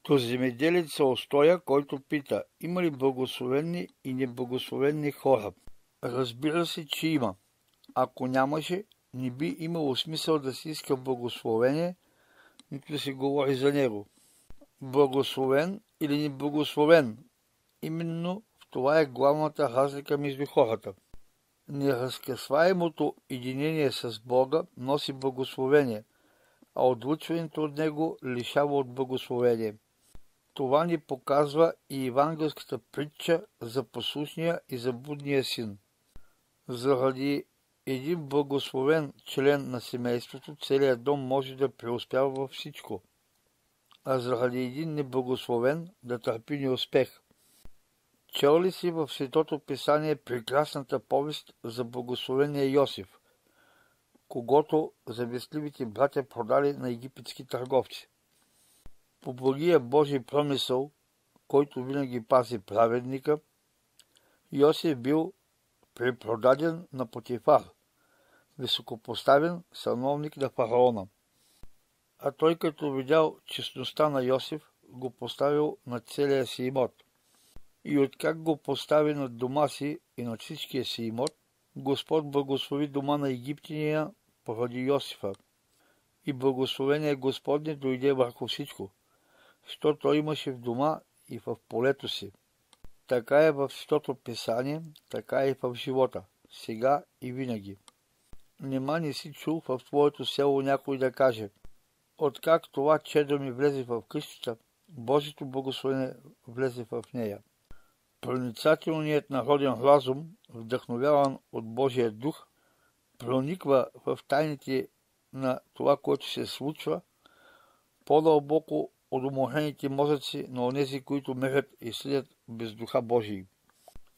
До земеделеца Остоя, който пита, има ли благословени и неблагословени хора? Разбира се, че има. Ако нямаше, не би имало смисъл да се иска благословение, нито да се говори за него. Благословен или неблагословен, именно в това е главната разлика между хората. Неразкъсваемото единение с Бога носи благословение, а отлучването от него лишава от благословение. Това ни показва и евангелската притча за послушния и заблудния син. Заради един благословен член на семейството, целият дом може да преуспява във всичко, а заради един неблагословен да търпи неуспех. Чел ли си в Светото Писание прекрасната повест за благословения Йосиф, когото завистливите братя продали на египетски търговци? По благия Божий промисъл, който винаги пази праведника, Йосиф бил препродаден на Потифар, високопоставен сановник на фараона. А той, като видял честността на Йосиф, го поставил на целия си имот. И откак го постави над дома си и над всичкия си имот, Господ благослови дома на египтяния поради Йосифа. И благословение Господне дойде върху всичко, що той имаше в дома и в полето си. Така е в Светото Писание, така е и в живота, сега и винаги. Нима не си чул в твоето село някой да каже: откак това чедо ми влезе в къщата, Божието благословение влезе в нея. Проницателният народен разум, вдъхновяван от Божия дух, прониква в тайните на това, което се случва, по-дълбоко от уморените мозъци на онези, които мерят и съдят без духа Божий.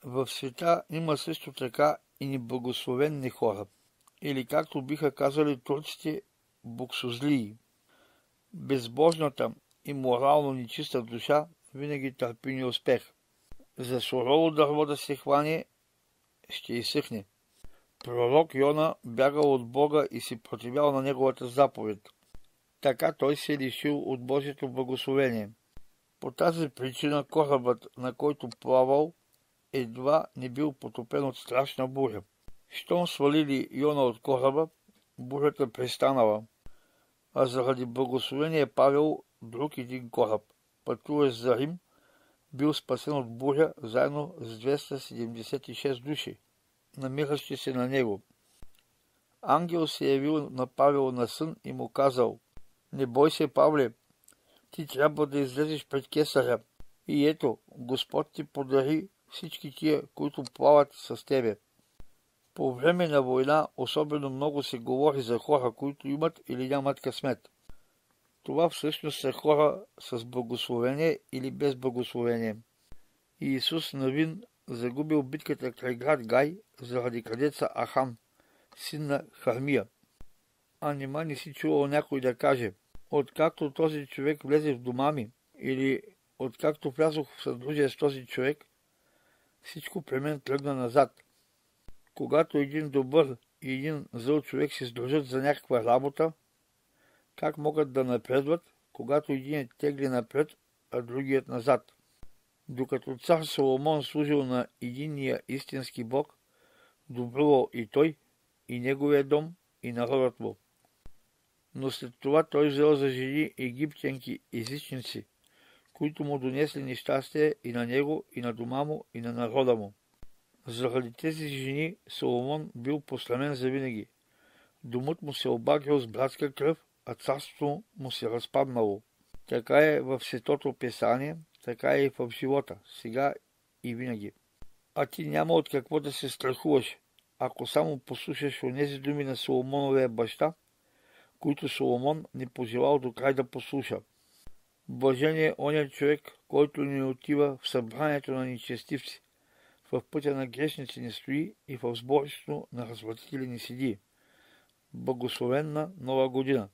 В света има също така и неблагословенни хора, или както биха казали турците, буксозлии. Безбожната и морално нечиста душа винаги търпи неуспех. За сурово дърво да се хване, ще изсъхне. Пророк Йона бягал от Бога и се противял на неговата заповед. Така той се лишил от Божието благословение. По тази причина корабът, на който плавал, едва не бил потопен от страшна буря. Щом свалили Йона от кораба, бурята престанала. А заради благословение Павел, друг един кораб, пътуващ за Рим, бил спасен от буря заедно с 276 души, намиращи се на него. Ангел се явил на Павел на сън и му казал: не бой се, Павле, ти трябва да излезеш пред кесаря. И ето, Господ ти подари всички тия, които плават с тебе. По време на война особено много се говори за хора, които имат или нямат късмет. Това всъщност са хора с благословение или без благословение. Иисус Навин загубил битката край град Гай заради крадеца Ахан, син на Хармия. А нима не си чувал някой да каже: откакто този човек влезе в дома ми, или откакто влязох в съдружие с този човек, всичко при мен тръгна назад. Когато един добър и един зъл човек се сдружат за някаква работа, как могат да напредват, когато единият тегли напред, а другият назад? Докато цар Соломон служил на единния истински Бог, добрувал и той, и неговия дом, и народът му. Но след това той взел за жени египтянки езичници, които му донесли нещастие и на него, и на дома му, и на народа му. Заради тези жени Соломон бил посрамен завинаги. Домът му се обагрил с братска кръв, а царството му се разпаднало. Така е в Светото Писание, така е и в живота, сега и винаги. А ти няма от какво да се страхуваш, ако само послушаш онези думи на Соломоновия баща, които Соломон не пожелал до край да послуша. Блажен е оня човек, който не отива в събранието на нечестивци, в пътя на грешници не стои и в сборището на развратители не седи. Благословенна нова година!